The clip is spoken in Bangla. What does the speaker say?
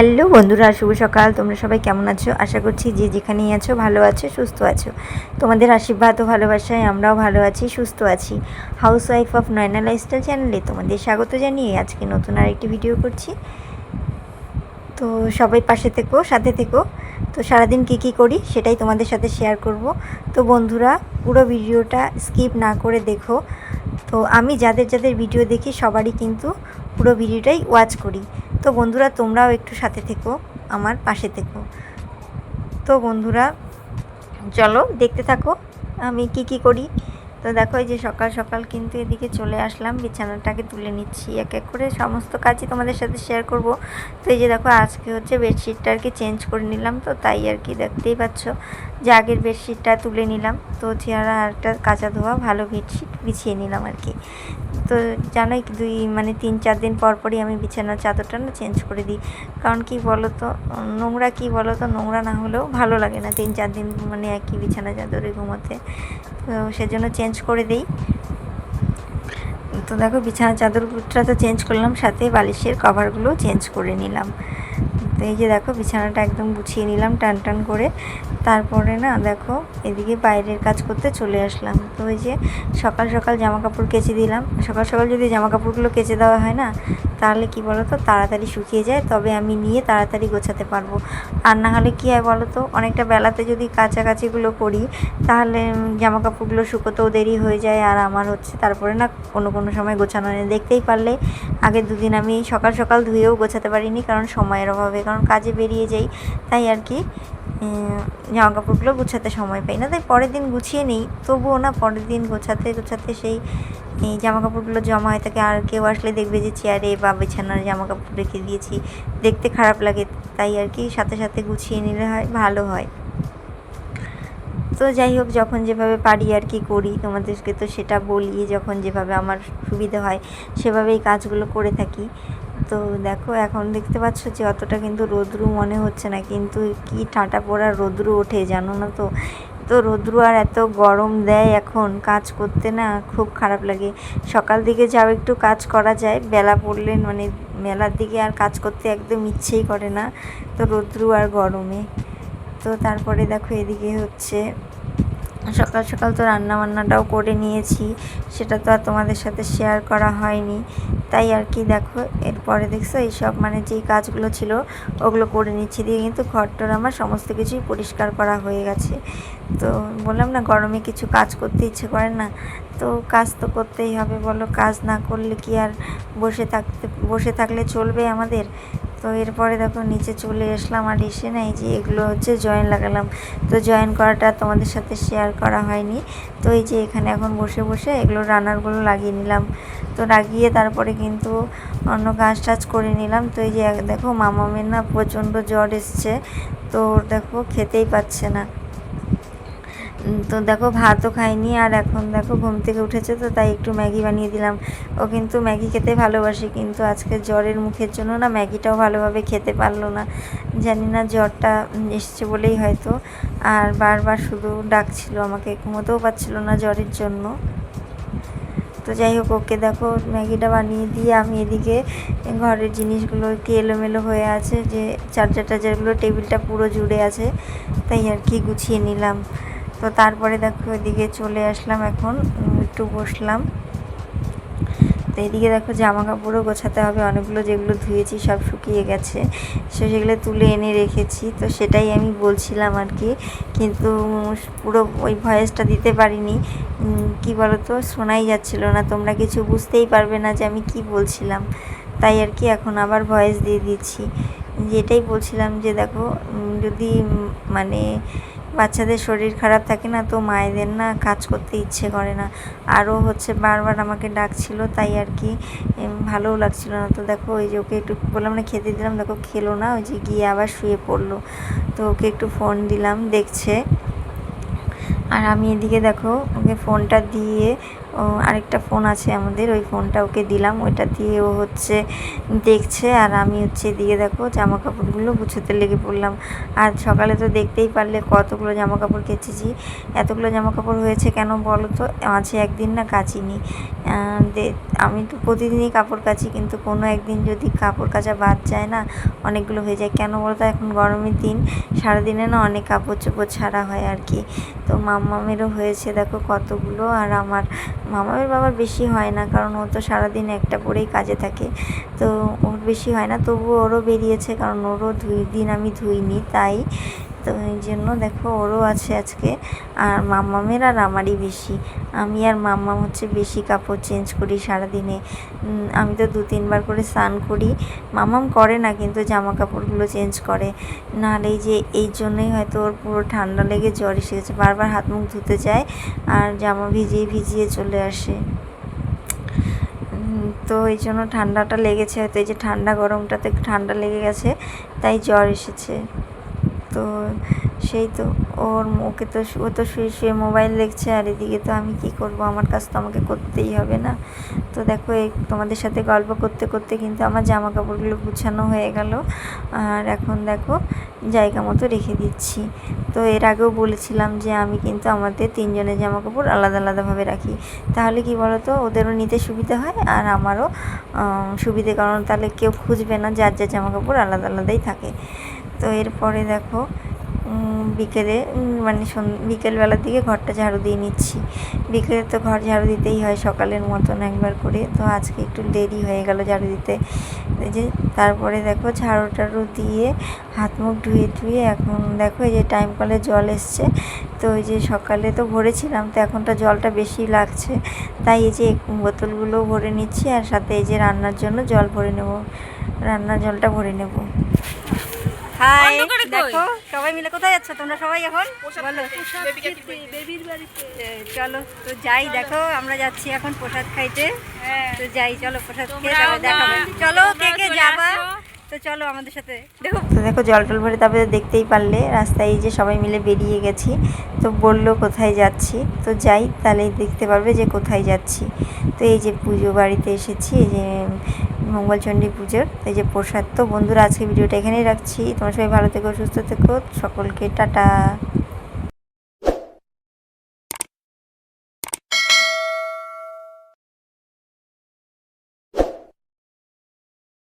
হ্যালো বন্ধুরা, শুভ সকাল। তোমরা সবাই কেমন আছো? আশা করছি যে যেখানেই আছো ভালো আছো, সুস্থ আছো। তোমাদের আশীর্বাদ ও ভালোবাসায় আমরাও ভালো আছি, সুস্থ আছি। Housewife of Nayana lifestyle চ্যানেলে তোমাদের স্বাগত জানিয়ে আজকে নতুন আরেকটি ভিডিও করছি। তো সবাই পাশে থেকো, সাথে থেকো। তো সারাদিন কী করি সেটাই তোমাদের সাথে শেয়ার করব। তো বন্ধুরা, পুরো ভিডিওটা স্কিপ না করে দেখো। তো আমি যাদের ভিডিও দেখি সবারই কিন্তু পুরো ভিডিওটাই ওয়াচ করি। তো বন্ধুরা, তোমরাও একটু সাথে থেকো, আমার পাশে থেকো। তো বন্ধুরা চলো দেখতে থাকো আমি কি করি। তো দেখো, এই যে সকাল সকাল কিন্তু এদিকে চলে আসলাম, বিছানাটাকে তুলে নিচ্ছি, এক এক করে সমস্ত কাজই তোমাদের সাথে শেয়ার করব। তো এই যে দেখো, আজকে হচ্ছে বেডশিটটা আর কি চেঞ্জ করে নিলাম। তো তাই আর কি দেখতেই পাচ্ছ যে আগের বেডশিটটা তুলে নিলাম। তো চেহারা একটা কাঁচা ধোয়া ভালো বেডশিট বিছিয়ে নিলাম আর কি। তো জানোই 3-4 দিন পরই আমি বিছানার চাদরটা না চেঞ্জ করে দিই। কারণ কি বলো তো, নোংরা না হলেও ভালো লাগে না 3-4 দিন একই বিছানা চাদরে ঘুমোতে। তো সেজন্য চেঞ্জ করে দিই। তো দেখো, বিছানার চাদরটা তো চেঞ্জ করলাম, সাথে বালিশের কভারগুলোও চেঞ্জ করে নিলাম। তো এই যে দেখো, বিছানাটা একদম গুছিয়ে নিলাম টান করে। তারপরে না দেখো, এদিকে বাইরের কাজ করতে চলে আসলাম। তো ওই যে সকাল সকাল জামা কাপড় কেচে দিলাম। সকাল সকাল যদি জামা কাপড়গুলো কেচে দেওয়া হয় না, তাহলে কি বলো তো, তাড়াতাড়ি শুকিয়ে যায়, তবে আমি নিয়ে তাড়াতাড়ি গোছাতে পারবো। আর না হলে কী হয় বলো তো, অনেকটা বেলাতে যদি কাচাকাচিগুলো করি, তাহলে জামা কাপড়গুলো শুকোতেও দেরি হয়ে যায়। আর আমার হচ্ছে তারপরে না কোনো সময় গোছানো নেই। দেখতেই পারলে আগের দুদিন আমি সকাল সকাল ধুয়েও গোছাতে পারিনি, কারণ সময়ের অভাবে, কারণ কাজে বেরিয়ে যাই, তাই আর কি জামা কাপড়গুলো গুছাতে সময় পাই না। তাই পরের দিন গুছিয়ে নিই, তবুও না পরের দিন গোছাতে সেই জামা কাপড়গুলো জমা হয়ে থাকে। আর কেউ আসলে দেখবে যে চেয়ারে বা বিছানার জামা কাপড় রেখে দিয়েছি, দেখতে খারাপ লাগে। তাই আর কি সাথে সাথে গুছিয়ে নিলে ভালো হয়। তো যাই হোক, যখন যেভাবে পারি আর কি করি, তোমাদেরকে তো সেটা বলি, যখন যেভাবে আমার সুবিধা হয় সেভাবেই কাজগুলো করে থাকি। তো দেখো, এখন দেখতে পাচ্ছ যে অতটা কিন্তু রোদ্রু মনে হচ্ছে না, কিন্তু কি ঠাঁটা পড়া রোদ্রু ওঠে জানো না তো। তো রোদ্রু আর এত গরম দেয় এখন, কাজ করতে না খুব খারাপ লাগে। সকাল দিকে যাও একটু কাজ করা যায়, বেলা পড়লে মেলার দিকে আর কাজ করতে একদম ইচ্ছেই করে না, তো রোদ্রু আর গরমে। তো তারপরে দেখো, এদিকে হচ্ছে সকাল সকাল তো রান্নাবান্নাটাও করে নিয়েছি, সেটা তো আর তোমাদের সাথে শেয়ার করা হয়নি। তাই আর কি দেখো, এরপরে দেখছো এইসব যেই কাজগুলো ছিল ওগুলো করে নিচ্ছি। দিয়ে কিন্তু ঘরটার আমার সমস্ত কিছুই পরিষ্কার করা হয়ে গেছে। তো বললাম না, গরমে কিছু কাজ করতে ইচ্ছে করে না, তো কাজ তো করতেই হবে বলো। কাজ না করলে কি আর বসে থাকলে চলবে আমাদের? তো এরপরে দেখো, নিচে চলে আসলাম, আর এসে না এই যে এগুলো হচ্ছে জয়েন লাগালাম। তো জয়েন করাটা তোমাদের সাথে শেয়ার করা হয়নি। তো এই যে এখানে এখন বসে এগুলো রানারগুলো লাগিয়ে নিলাম। তো লাগিয়ে তারপরে কিন্তু অন্য কাজ টাজ করে নিলাম। তো এই যে দেখো, মামামের না প্রচণ্ড জ্বর এসছে, তো দেখো খেতেই পাচ্ছে না। তো দেখো, ভাতও খাইনি, আর এখন দেখো ঘুম থেকে উঠেছে, তো তাই একটু ম্যাগি বানিয়ে দিলাম। ও কিন্তু ম্যাগি খেতে ভালোবাসে, কিন্তু আজকে জ্বরের মুখের জন্য না ম্যাগিটাও ভালোভাবে খেতে পারলো না। জানি না জ্বরটা এসছে বলেই হয়তো। আর বারবার শুধু ডাকছিল আমাকে, ঘুমোতেও পারছিল না জ্বরের জন্য। তো যাই হোক, ওকে দেখো ম্যাগিটা বানিয়ে দিয়ে আমি এদিকে ঘরের জিনিসগুলো একটু এলোমেলো হয়ে আছে, যে চার্জারগুলো টেবিলটা পুরো জুড়ে আছে, তাই আর কি গুছিয়ে নিলাম। তো তারপরে দেখো, এদিকে চলে আসলাম, এখন একটু বসলাম। তো এদিকে দেখো, জামা কাপড়ও গোছাতে হবে অনেকগুলো, যেগুলো ধুয়েছি সব শুকিয়ে গেছে, সেগুলো তুলে এনে রেখেছি। তো সেটাই আমি বলছিলাম আর কি, কিন্তু পুরো ওই ভয়েসটা দিতে পারিনি। কি বলো তো, শোনাই যাচ্ছিল না, তোমরা কিছু বুঝতেই পারবে না যে আমি কি বলছিলাম। তাই আর কি এখন আবার ভয়েস দিয়ে দিচ্ছি। যেটাই বলছিলাম যে দেখো, যদি বাচ্চাদের শরীর খারাপ থাকে না, তো মায়েদের না কাজ করতে ইচ্ছে করে না। আরও হচ্ছে বারবার আমাকে ডাকছিল, তাই আর কি ভালোও লাগছিল না। তো দেখো, ওই যে ওকে একটু বললাম না খেতে দিলাম, দেখো খেলো না, ওই যে গিয়ে আবার শুয়ে পড়লো। তো ওকে একটু ফোন দিলাম, দেখছে। আর আমি এদিকে দেখো, ওকে ফোনটা দিয়ে আরেকটা ফোন আছে আমাদের, ওই ফোনটা ওকে দিলাম, ওইটা দিয়ে ও হচ্ছে দেখছে, আর আমি হচ্ছে এদিকে দেখো জামা কাপড়গুলো গুছোতে লেগে পড়লাম। আর সকালে তো দেখতেই পারলে কতগুলো জামা কাপড় কেচেছি। এতগুলো জামা কাপড় হয়েছে কেন বলো তো, মাঝে একদিন না কাচিনি। আমি তো প্রতিদিনই কাপড় কাচি, কিন্তু কোনো একদিন যদি কাপড় কাচা বাদ যায় না, অনেকগুলো হয়ে যায়। কেন বলতো, এখন গরমের দিন, সারাদিনে না অনেক কাপড় চোপড় ছাড়া হয় আর কি। তো মাম্মামেরও হয়েছে দেখো কতগুলো, আর আমার মামামের বাবার বেশি হয় না, কারণ ও তো সারাদিন একটা পরেই কাজে থাকে, তো ওর বেশি হয় না, তবুও ওরও বেরিয়েছে, কারণ ওরও 2 দিন আমি ধুইনি তাই। তো এই জন্য দেখো ওরও আছে আজকে। আর মাম্মামের আর আমারই বেশি, আমি আর মাম্মাম হচ্ছে বেশি কাপড় চেঞ্জ করি সারাদিনে। আমি তো 2-3 বার করে স্নান করি, মাম্মাম করে না, কিন্তু জামা কাপড়গুলো চেঞ্জ করে। নাহলে এই জন্যই হয়তো ওর পুরো ঠান্ডা লেগে জ্বর এসে গেছে, বারবার হাত মুখ ধুতে যায় আর জামা ভিজিয়ে ভিজিয়ে চলে আসে। তো এই জন্য ঠান্ডাটা লেগেছে হয়তো, এই যে ঠান্ডা গরমটাতে ঠান্ডা লেগে গেছে, তাই জ্বর এসেছে। তো সেই তো ওকে তো ও তো শুয়ে শুয়ে মোবাইল দেখছে, আর এদিকে তো আমি কী করব, আমার কাজ তো আমাকে করতেই হবে না। তো দেখো এই তোমাদের সাথে গল্প করতে করতে কিন্তু আমার জামা কাপড়গুলো গুছানো হয়ে গেল, আর এখন দেখো জায়গা মতো রেখে দিচ্ছি। তো এর আগেও বলেছিলাম যে আমি কিন্তু আমাদের 3 জনের জামা কাপড় আলাদা আলাদাভাবে রাখি, তাহলে কি বলো তো, ওদেরও নিতে সুবিধা হয় আর আমারও সুবিধে, কারণ তাহলে কেউ খুঁজবে না, যার যার জামা কাপড় আলাদা আলাদাই থাকে। তো এরপরে দেখো বিকেলে মানে বিকেলবেলার দিকে ঘরটা ঝাড়ু দিয়ে নিচ্ছি। বিকেলে তো ঘর ঝাড়ু দিতেই হয় সকালের মতন একবার করে, তো আজকে একটু দেরি হয়ে গেল ঝাড়ু দিতে। এই যে তারপরে দেখো ঝাড়ু টাড়ু দিয়ে হাত মুখ ধুয়ে ধুয়ে এখন দেখো এই যে টাইম কলে জল এসছে। তো ওই যে সকালে তো ভরেছিলাম, তো এখনটা জলটা বেশি লাগছে, তাই এই যে বোতলগুলো ভরে নিচ্ছি, আর সাথে এই যে রান্নার জন্য জল ভরে নেব, রান্নার জলটা ভরে নেব। হাই, দেখো সবাই মিলে কোথায় যাচ্ছ তোমরা সবাই এখন বলো? বেবির বাড়িতে। চলো তো যাই, দেখো আমরা যাচ্ছি এখন প্রসাদ খাইতে। তো যাই, চলো প্রসাদ খেয়ে তারপর দেখা হবে। চলো কে কে যাবা, তো চলো আমাদের সাথে। দেখো তো দেখো জল টল ভরে তারপরে দেখতেই পারলে রাস্তায় এই যে সবাই মিলে বেরিয়ে গেছি। তো বললো কোথায় যাচ্ছি, তো যাই তাহলেই দেখতে পারবে যে কোথায় যাচ্ছি। তো এই যে পুজো বাড়িতে এসেছি, এই যে মঙ্গলচণ্ডী পুজোর এই যে প্রসাদ। তো বন্ধুরা আজকে ভিডিওটা এখানেই রাখছি, তোমরা সবাই ভালো থেকো, সুস্থ থেকো, সকলকে টাটা।